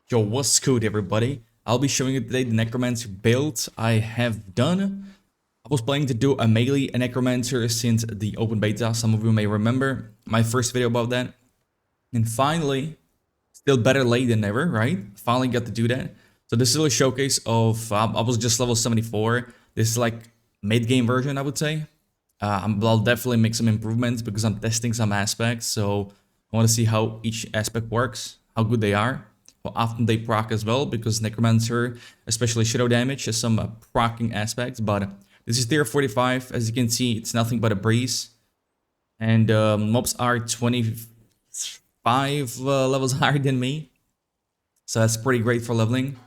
Yo, what's good everybody? I'll be showing you today the Necromancer build I have done. I was planning to do a melee Necromancer since the open beta, some of you may remember my first video about that. And finally, still better late than never, right? Finally got to do that. So this is a showcase of, I was just level 74. This is like mid-game version, I would say. I'll definitely make some improvements because I'm testing some aspects. So I want to see how each aspect works, how good they are. How often they proc as well, because Necromancer, especially Shadow damage, has some proccing aspects. But this is tier 45. As you can see, it's nothing but a breeze. And mobs are 25 levels higher than me. So that's pretty great for leveling.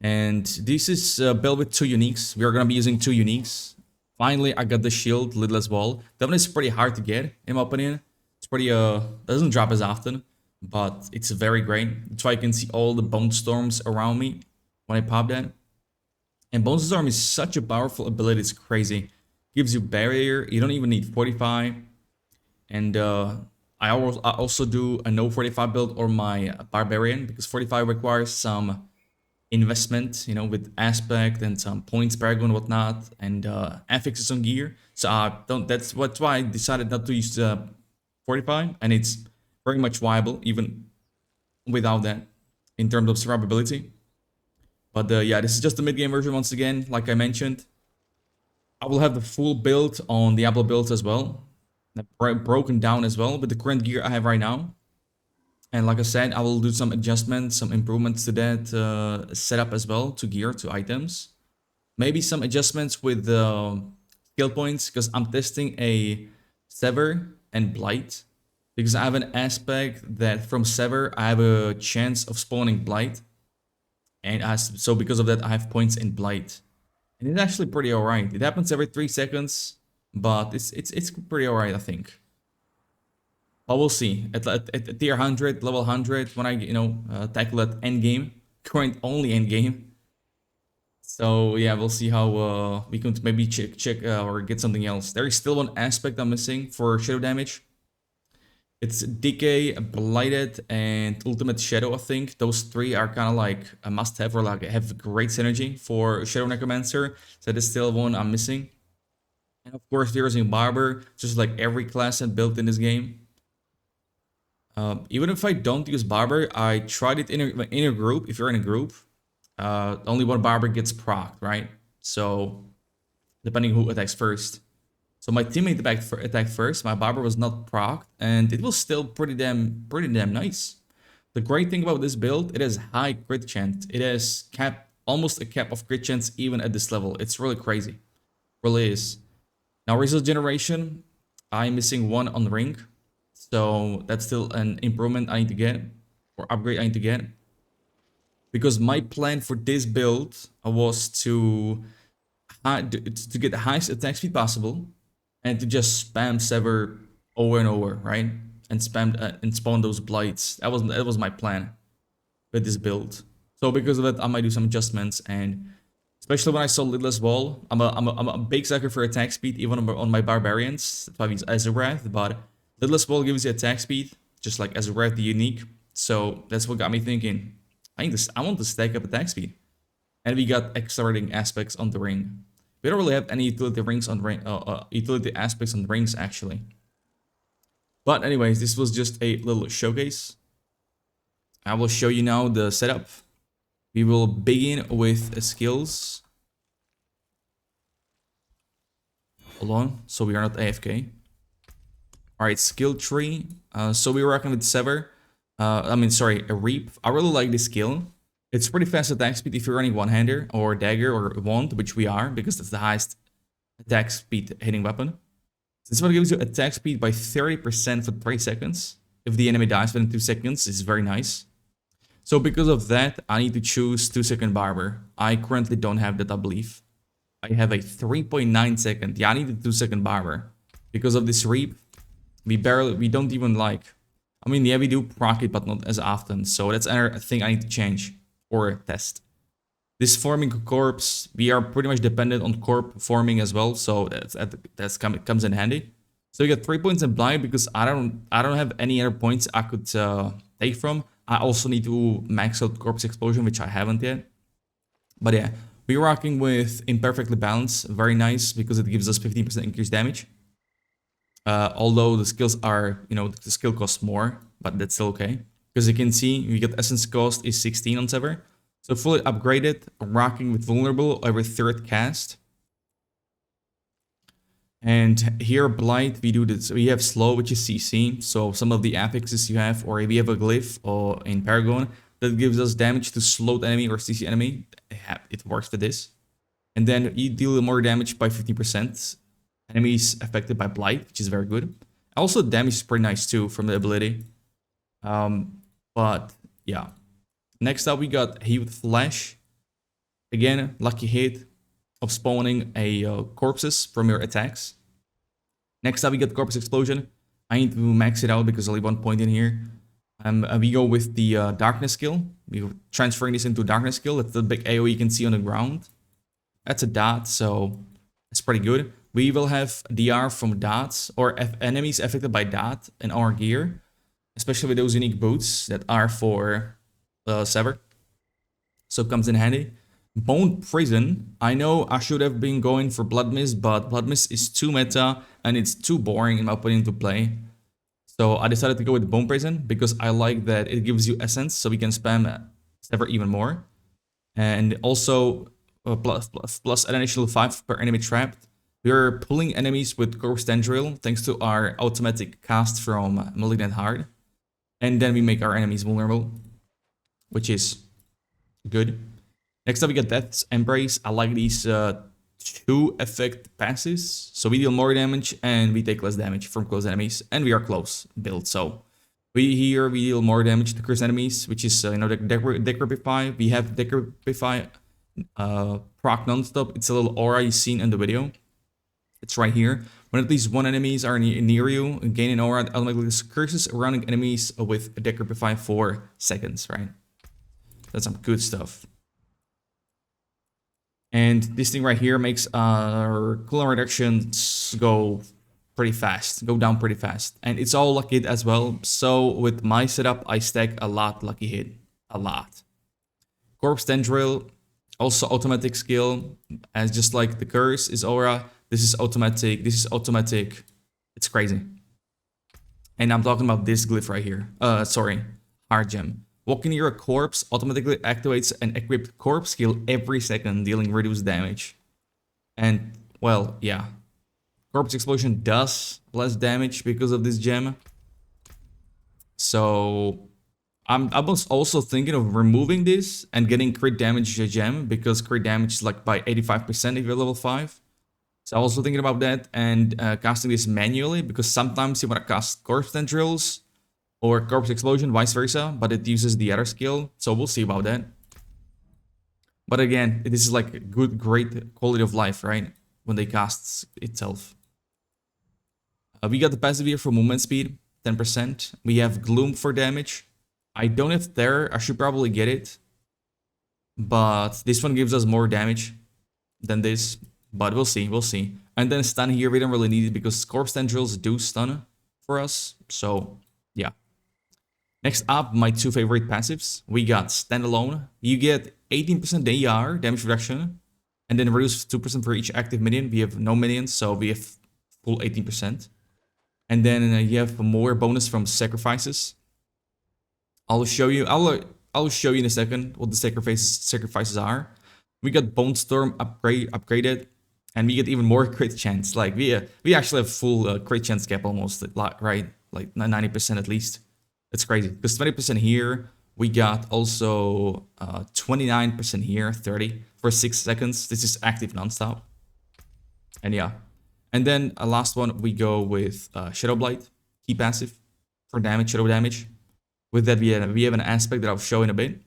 And this is built with 2 uniques. We are going to be using 2 uniques. Finally, I got the shield, Lidless Wall. That one is pretty hard to get, in my opinion. It's pretty, doesn't drop as often, but it's very great. That's why you can see all the Bone Storms around me when I pop that. And Bone Storm is such a powerful ability, it's crazy. Gives you barrier, you don't even need Fortify. And I also do a no 45 build or my Barbarian, because 45 requires some investment, you know, with aspect and some points, Paragon and whatnot, and affixes on gear. So that's why I decided not to use 45, and it's very much viable even without that in terms of survivability. But yeah, this is just the mid-game version once again, like I mentioned. I will have the full build on Diablo builds as well, broken down as well with the current gear I have right now. And like I said, I will do some adjustments, some improvements to that setup as well, to gear, to items. Maybe some adjustments with skill points, because I'm testing a Sever and Blight. Because I have an aspect that from Sever, I have a chance of spawning Blight. And so because of that, I have points in Blight. And it's actually pretty alright. It happens every 3 seconds, but it's pretty alright, I think. But we'll see. At tier 100, level 100, when I, tackle that end game, current only end game. So yeah, we'll see how we can maybe check or get something else. There is still one aspect I'm missing for shadow damage. It's Decay, Blighted, and Ultimate Shadow, I think. Those 3 are kind of like a must-have, or like have great synergy for Shadow Necromancer. So there's still one I'm missing. And of course, we're using Barber, just like every class and built in this game. Even if I don't use Barber, I tried it in a group. If you're in a group, only one Barber gets procced, right? So depending who attacks first. So my teammate attacked first. My Barber was not procced, and it was still pretty damn nice. The great thing about this build, it has high crit chance. It has almost a cap of crit chance even at this level. It's really crazy, really is. Now result generation, I'm missing 1 on the ring. So that's still an improvement I need to get, or upgrade I need to get. Because my plan for this build was to get the highest attack speed possible, and to just spam Sever over and over, right? And spam and spawn those blights. That was my plan with this build. So because of it, I might do some adjustments, and especially when I saw Lidless Wall, I'm a big sucker for attack speed, even on my barbarians. That's why I use Azurath, but Lidless Wall gives you attack speed, just like Azurath the unique. So that's what got me thinking, I want to stack up attack speed. And we got accelerating aspects on the ring. We don't really have any utility utility aspects on the rings, actually. But anyways, this was just a little showcase. I will show you now the setup. We will begin with skills. Hold on, so we are not AFK. Alright, skill tree. So we're working with Sever. A Reap. I really like this skill. It's pretty fast attack speed if you're running one-hander or dagger or wand, which we are, because that's the highest attack speed hitting weapon. This one gives you attack speed by 30% for 3 seconds. If the enemy dies within 2 seconds, it's very nice. So because of that, I need to choose 2-second Barber. I currently don't have that, I believe. I have a 3.9 second. Yeah, I need a 2-second Barber. Because of this Reap, we don't even like... I mean, yeah, we do proc it, but not as often. So that's another thing I need to change or test. This forming corpse, we are pretty much dependent on corp forming as well. So that comes in handy. So you get 3 points in blind because I don't have any other points I could take from. I also need to max out Corpse Explosion, which I haven't yet. But yeah, we're rocking with Imperfectly Balanced. Very nice, because it gives us 15% increased damage. Although the skills are, the skill costs more, but that's still okay. Because you can see, we get Essence cost is 16 on SEVER. So fully upgraded, rocking with Vulnerable every third cast. And here, Blight, we do this. We have Slow, which is CC. So some of the affixes you have, or if you have a glyph or in Paragon, that gives us damage to slowed enemy or CC enemy. It works for this. And then you deal more damage by 50%. Enemies affected by Blight, which is very good. Also, damage is pretty nice too from the ability. But yeah. Next up, we got Heat with Flash. Again, lucky hit of spawning corpses from your attacks. Next up, we got Corpse Explosion. I need to max it out because only 1 point in here. We go with the Darkness skill. We're transferring this into Darkness skill. That's the big AoE you can see on the ground. That's a dot, so that's pretty good. We will have DR from dots, or enemies affected by dot in our gear. Especially with those unique boots that are for SEVER. So it comes in handy. Bone Prison. I know I should have been going for Blood Mist, but Blood Mist is too meta and it's too boring in my opinion to play. So I decided to go with Bone Prison because I like that it gives you essence, so we can spam SEVER even more. And also plus an additional 5 per enemy trapped. We are pulling enemies with Corpse Tendril thanks to our automatic cast from Malignant Heart. And then we make our enemies vulnerable, which is good. Next up, we got Death's Embrace. I like these 2 effect passes. So we deal more damage and we take less damage from close enemies. And we are close build. So we deal more damage to close enemies, which is, the Decrepify. We have Decrepify proc non-stop. It's a little aura you've seen in the video. It's right here. When at least 1 enemies are near you, gain an aura that automatically curses surrounding enemies with a Decrepify for seconds, right? That's some good stuff. And this thing right here makes our cooldown reductions go down pretty fast. And it's all lucky hit as well. So with my setup, I stack a lot lucky hit. A lot. Corpse Tendril, also automatic skill. As just like the curse is aura. This is automatic. This is automatic. It's crazy. And I'm talking about this glyph right here. Heart Gem. Walking near a corpse automatically activates an equipped corpse skill every second, dealing reduced damage. And, well, yeah. Corpse Explosion does less damage because of this gem. So, I was also thinking of removing this and getting crit damage gem, because crit damage is like by 85% if you're level 5. So I'm also thinking about that and casting this manually, because sometimes you want to cast Corpse Tendrils or Corpse Explosion, vice versa, but it uses the other skill, so we'll see about that. But again, this is like a great quality of life, right? When they cast itself. We got the passive here for movement speed, 10%. We have Gloom for damage. I don't have Terror, I should probably get it. But this one gives us more damage than this. But we'll see. And then stun here, we don't really need it because Corpse Tendrils do stun for us. So, yeah. Next up, my 2 favorite passives. We got Standalone. You get 18% AR, damage reduction. And then reduce 2% for each active minion. We have no minions, so we have full 18%. And then you have more bonus from Sacrifices. I'll show you in a second what the sacrifices are. We got Bone Storm upgraded. And we get even more crit chance. Like, we actually have full crit chance cap almost, right? Like 90% at least. That's crazy. Because 20% here, we got also 29% here, 30 for 6 seconds. This is active nonstop. And yeah. And then last one, we go with Shadow Blight, key passive for damage, shadow damage. With that, we have an aspect that I'll show in a bit.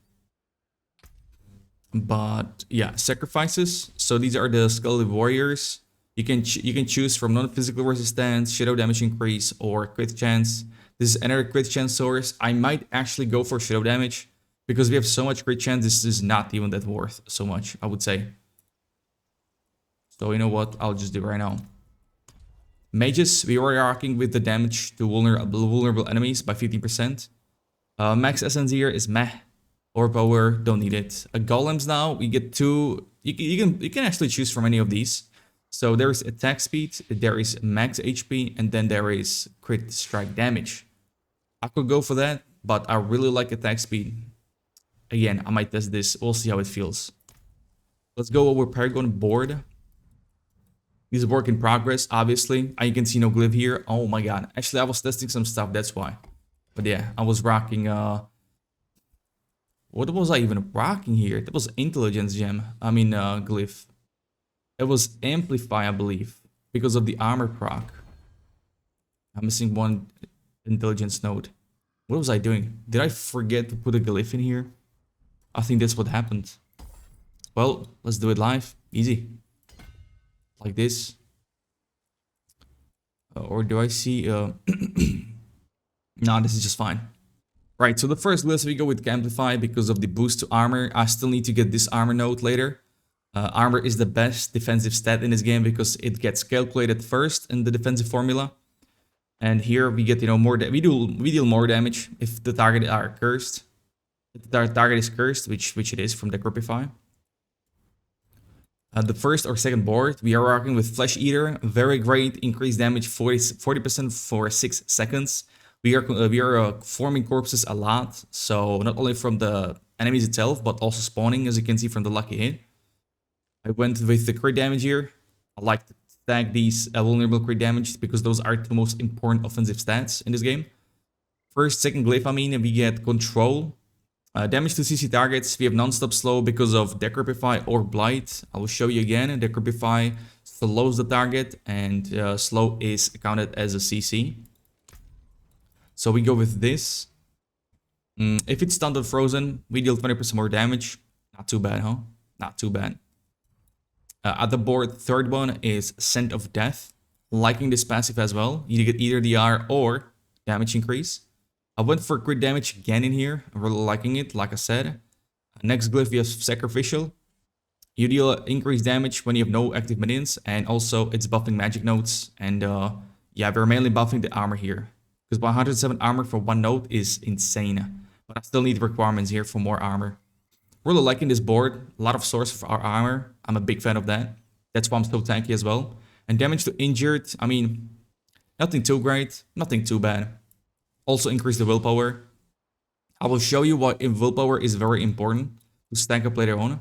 But yeah, sacrifices. So these are the Skelly Warriors. You can choose from non-physical resistance, shadow damage increase, or crit chance. This is another crit chance source. I might actually go for shadow damage because we have so much crit chance. This is not even that worth so much, I would say. So you know what? I'll just do it right now. Mages, we are rocking with the damage to vulnerable enemies by 50%. Max essence here is meh. Overpower, don't need it. Golems now, we get two. You can actually choose from any of these. So there is attack speed, there is max HP, and then there is crit strike damage. I could go for that, but I really like attack speed. Again, I might test this. We'll see how it feels. Let's go over Paragon board. This is work in progress, obviously. You can see no glyph here. Oh my god. Actually, I was testing some stuff, that's why. But yeah, I was rocking... What was I even rocking here? That was intelligence gem. Glyph. It was amplify, I believe, because of the armor proc. I'm missing one intelligence node. What was I doing? Did I forget to put a glyph in here? I think that's what happened. Well, let's do it live. Easy. Like this. Or do I see... No, this is just fine. Right, so the first list we go with Amplify because of the boost to armor. I still need to get this armor node later. Armor is the best defensive stat in this game because it gets calculated first in the defensive formula. And here we get, more. We deal more damage if the target are cursed. If the target is cursed, which it is from Decrepify. The first or second board, we are rocking with Flesh Eater. Very great, increased damage 40% for 6 seconds. We are forming corpses a lot, so not only from the enemies itself, but also spawning, as you can see from the lucky hit. I went with the crit damage here. I like to tag these vulnerable crit damage because those are the most important offensive stats in this game. First, second glyph, we get control. Damage to CC targets, we have non-stop slow because of Decrepify or Blight. I will show you again. Decrepify slows the target, and slow is counted as a CC. So we go with this. If it's stunned or frozen, we deal 20% more damage. Not too bad, huh? Not too bad. At the board, third one is Scent of Death. Liking this passive as well. You get either DR or damage increase. I went for crit damage again in here. I'm really liking it, like I said. Next glyph, we have Sacrificial. You deal increased damage when you have no active minions. And also, it's buffing magic nodes. And yeah, we're mainly buffing the armor here. Because 107 armor for one node is insane. But I still need requirements here for more armor. Really liking this board. A lot of source for our armor. I'm a big fan of that. That's why I'm so tanky as well. And damage to injured, nothing too great. Nothing too bad. Also increase the willpower. I will show you why willpower is very important to stack up later on.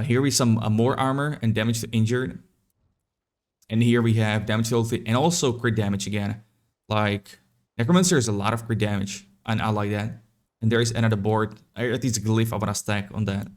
Here we some more armor and damage to injured. And here we have damage to healthy and also crit damage again. Like, Necromancer is a lot of crit damage, and I like that. And there is another board, at least a glyph I want to stack on that.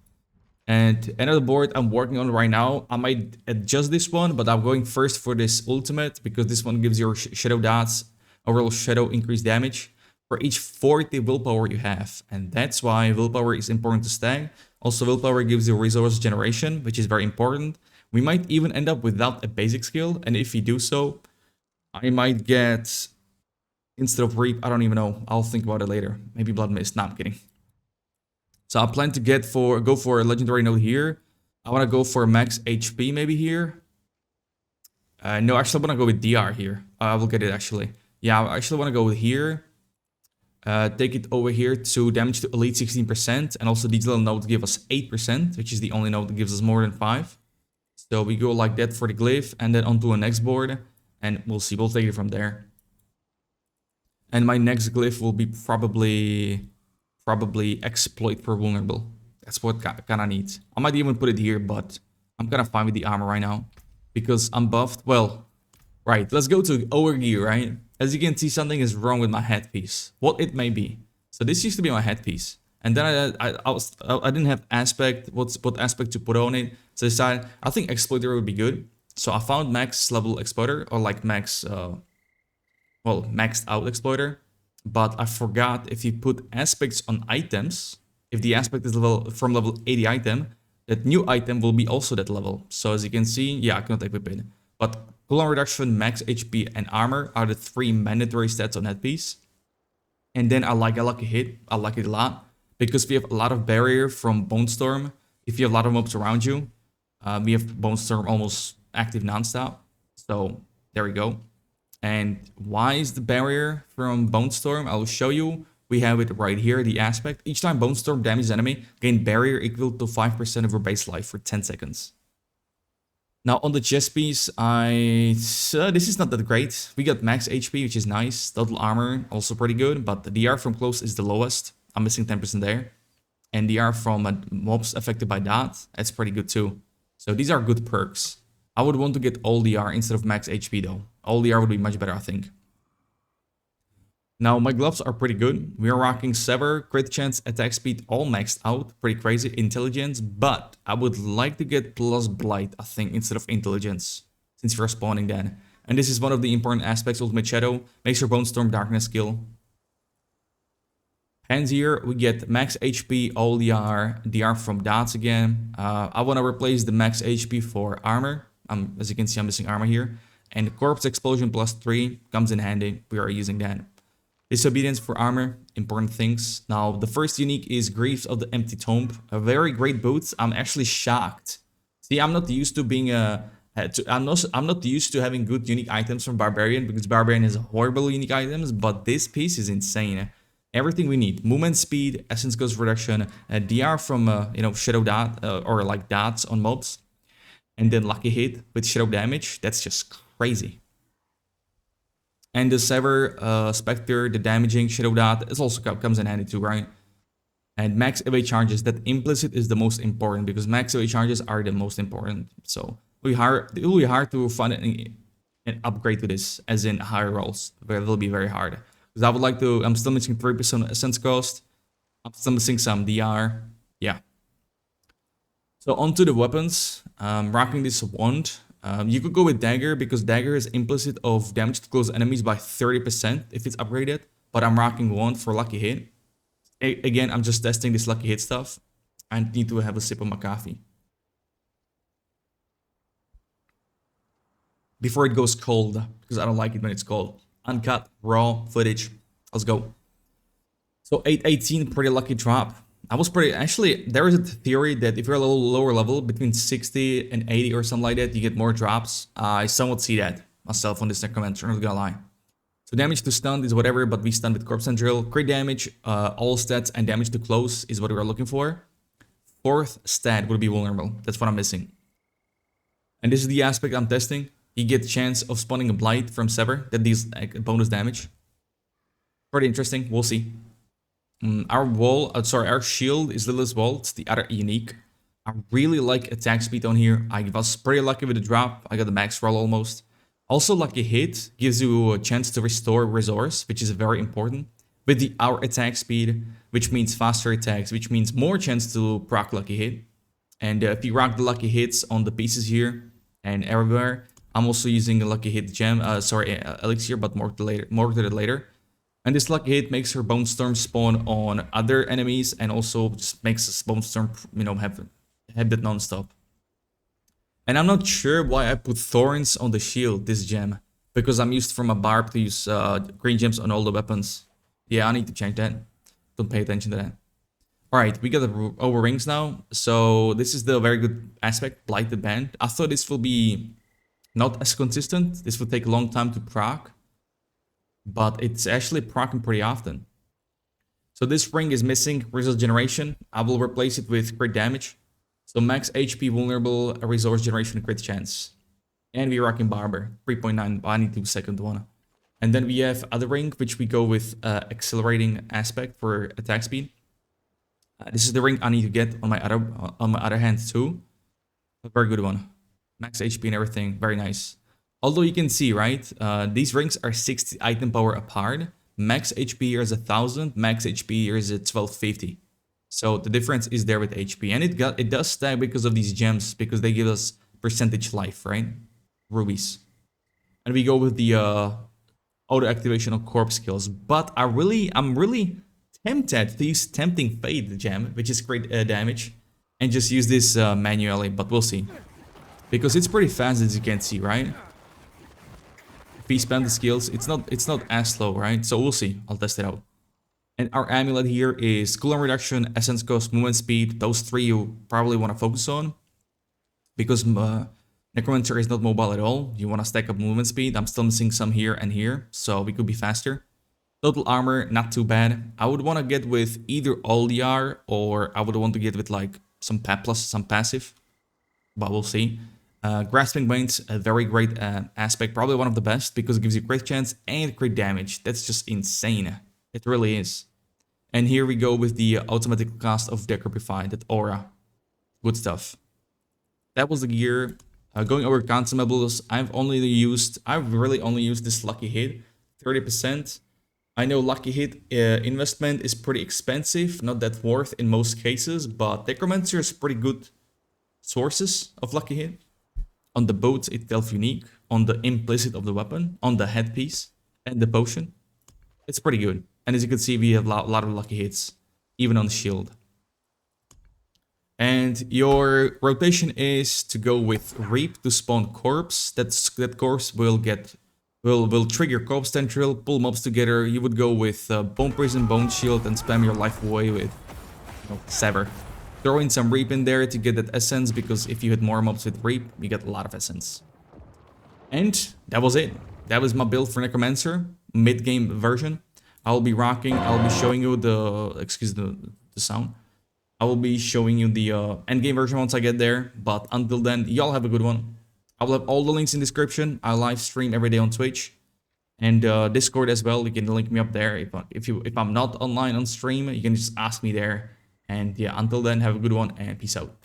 And another board I'm working on right now, I might adjust this one, but I'm going first for this ultimate, because this one gives your shadow dots, overall shadow increased damage, for each 40 willpower you have. And that's why willpower is important to stack. Also, willpower gives you resource generation, which is very important. We might even end up without a basic skill, and if we do so, I might get... Instead of Reap, I don't even know. I'll think about it later. Maybe Blood Mist. Nah, I'm kidding. So I plan to go for a legendary node here. I want to go for max HP maybe here. No, actually I want to go with DR here. I will get it actually. Yeah, I actually want to go with here. Take it over here to damage to elite 16%. And also these little nodes give us 8%, which is the only node that gives us more than 5. So we go like that for the glyph and then onto a next board. And we'll see. We'll take it from there. And my next glyph will be probably exploit per vulnerable. That's what kind of needs. I might even put it here, but I'm kind of fine with the armor right now because I'm buffed. Well, right. Let's go to overgear, right? As you can see, something is wrong with my headpiece. What it may be. So this used to be my headpiece, and then I didn't have aspect. What aspect to put on it? So I decided I think exploiter would be good. So I found max level exploiter, or like max. Well, maxed out exploiter, but I forgot if you put aspects on items, if the aspect is from level 80 item, that new item will be also that level. So as you can see, yeah, I cannot equip it. But cooldown reduction, max HP, and armor are the 3 mandatory stats on that piece. And then I like a lucky hit. I like it a lot because we have a lot of barrier from Bone Storm. If you have a lot of mobs around you, we have Bone Storm almost active non-stop. So there we go. And why is the barrier from Bone Storm? I will show you. we have it right here, the aspect. Each time Bone Storm damages enemy, gain barrier equal to 5% of your base life for 10 seconds. Now on the chest piece, this is not that great. We got max HP, which is nice. Total armor, also pretty good, but the DR from close is the lowest. I'm missing 10% there. And DR from mobs affected by that, that's pretty good too. So these are good perks. I would want to get all DR instead of max HP though. All DR would be much better, I think. Now my gloves are pretty good. We are rocking SEVER, crit chance, attack speed, all maxed out. Pretty crazy. Intelligence, but I would like to get plus blight, I think, instead of intelligence, since we're spawning then. And this is one of the important aspects. Ultimate Shadow makes your Bone Storm Darkness skill. Hands here, we get max HP, all DR from dots again. I want to replace the max HP for armor. As you can see, I'm missing armor here. And Corpse Explosion plus 3 comes in handy. We are using that. Disobedience for armor, important things. Now, the first unique is Griefs of the Empty Tomb. A very great boots. I'm actually shocked. See, I'm not used to being I'm not used to having good unique items from Barbarian, because Barbarian has horrible unique items, but this piece is insane. Everything we need: movement speed, essence cost reduction, DR from shadow dot or like dots on mobs, and then lucky hit with shadow damage. That's just crazy. And the SEVER Spectre, the damaging shadow dot, it also comes in handy too, right? And max away charges, that implicit is the most important, because max away charges are the most important. So it will be hard to find an upgrade to this, as in higher rolls. But it will be very hard. Because I would like to, I'm still missing 3% essence cost. I'm still missing some DR. Yeah. So onto the weapons. Rocking this wand. You could go with Dagger, because Dagger is implicit of damage to close enemies by 30% if it's upgraded. But I'm rocking Wand for lucky hit. Again, I'm just testing this lucky hit stuff. I need to have a sip of my coffee before it goes cold, because I don't like it when it's cold. Uncut, raw footage. Let's go. So 818, pretty lucky drop. I was pretty, actually, there is a theory that if you're a little lower level, between 60 and 80 or something like that, you get more drops. I somewhat see that myself on this Necromancer, I'm not gonna lie. So damage to stun is whatever, but we stun with Corpse and Drill. Crit damage, all stats, and damage to close is what we are looking for. Fourth stat would be vulnerable. That's what I'm missing. And this is the aspect I'm testing. You get the chance of spawning a Blight from SEVER that deals like, bonus damage. Pretty interesting, we'll see. Our shield is Lilith's Wall. It's the other unique. I really like attack speed on here. I was pretty lucky with the drop. I got the max roll almost. Also, lucky hit gives you a chance to restore resource, which is very important. With our attack speed, which means faster attacks, which means more chance to proc lucky hit. And if you rock the lucky hits on the pieces here and everywhere, I'm also using a lucky hit gem. Elixir, but more to that later. And this lucky hit makes her Bone Storm spawn on other enemies, and also just makes this Bone Storm, have that non-stop. And I'm not sure why I put Thorns on the shield, this gem, because I'm used from a barb to use green gems on all the weapons. Yeah, I need to change that. Don't pay attention to that. Alright, we got the over rings now. So this is the very good aspect, Blighted Band. I thought this will be not as consistent. This will take a long time to proc. But it's actually proccing pretty often. So this ring is missing resource generation. I will replace it with crit damage. So max HP vulnerable, resource generation, crit chance. And we're rocking Barber, 3.9, I need to second one. And then we have other ring, which we go with accelerating aspect for attack speed. This is the ring I need to get on my other hand too. A very good one. Max HP and everything, very nice. Although you can see, right, these rings are 60 item power apart. Max HP here is 1000, max HP here is 1250. So the difference is there with HP. And it does stack because of these gems, because they give us percentage life, right? Rubies. And we go with the auto activation of corpse skills. But I'm really tempted to use Tempting Fate gem, which is great damage, and just use this manually, but we'll see. Because it's pretty fast, as you can see, right? If we spend the skills, it's not as slow, right? So we'll see. I'll test it out. And our amulet here is cooldown reduction, essence cost, movement speed. Those three you probably want to focus on, because Necromancer is not mobile at all. You want to stack up movement speed. I'm still missing some here and here, so we could be faster. Total armor, not too bad. I would want to get with either Oliar or I would want to get with like some plus some passive, but we'll see. Grasping Veins, a very great aspect, probably one of the best because it gives you crit chance and crit damage. That's just insane. It really is. And here we go with the automatic cast of Decrepify, that aura. Good stuff. That was the gear. Going over Consumables, I've really only used this Lucky Hit, 30%. I know Lucky Hit investment is pretty expensive, not that worth in most cases, but Necromancer is pretty good sources of Lucky Hit. On the boat itself unique, on the implicit of the weapon, on the headpiece, and the potion. It's pretty good. And as you can see, we have a lot of Lucky Hits, even on the shield. And your rotation is to go with Reap to spawn Corpse. That Corpse will trigger Corpse Tendril, pull mobs together. You would go with Bone Prison, Bone Shield, and spam your life away with Sever. Throw in some Reap in there to get that essence, because if you hit more mobs with Reap, you get a lot of essence. And that was it. That was my build for Necromancer, mid-game version. I'll be showing you the, excuse the sound. I will be showing you the endgame version once I get there. But until then, y'all have a good one. I will have all the links in the description. I live stream every day on Twitch. And Discord as well. You can link me up there. If I'm not online on stream, you can just ask me there. And yeah, until then, have a good one and peace out.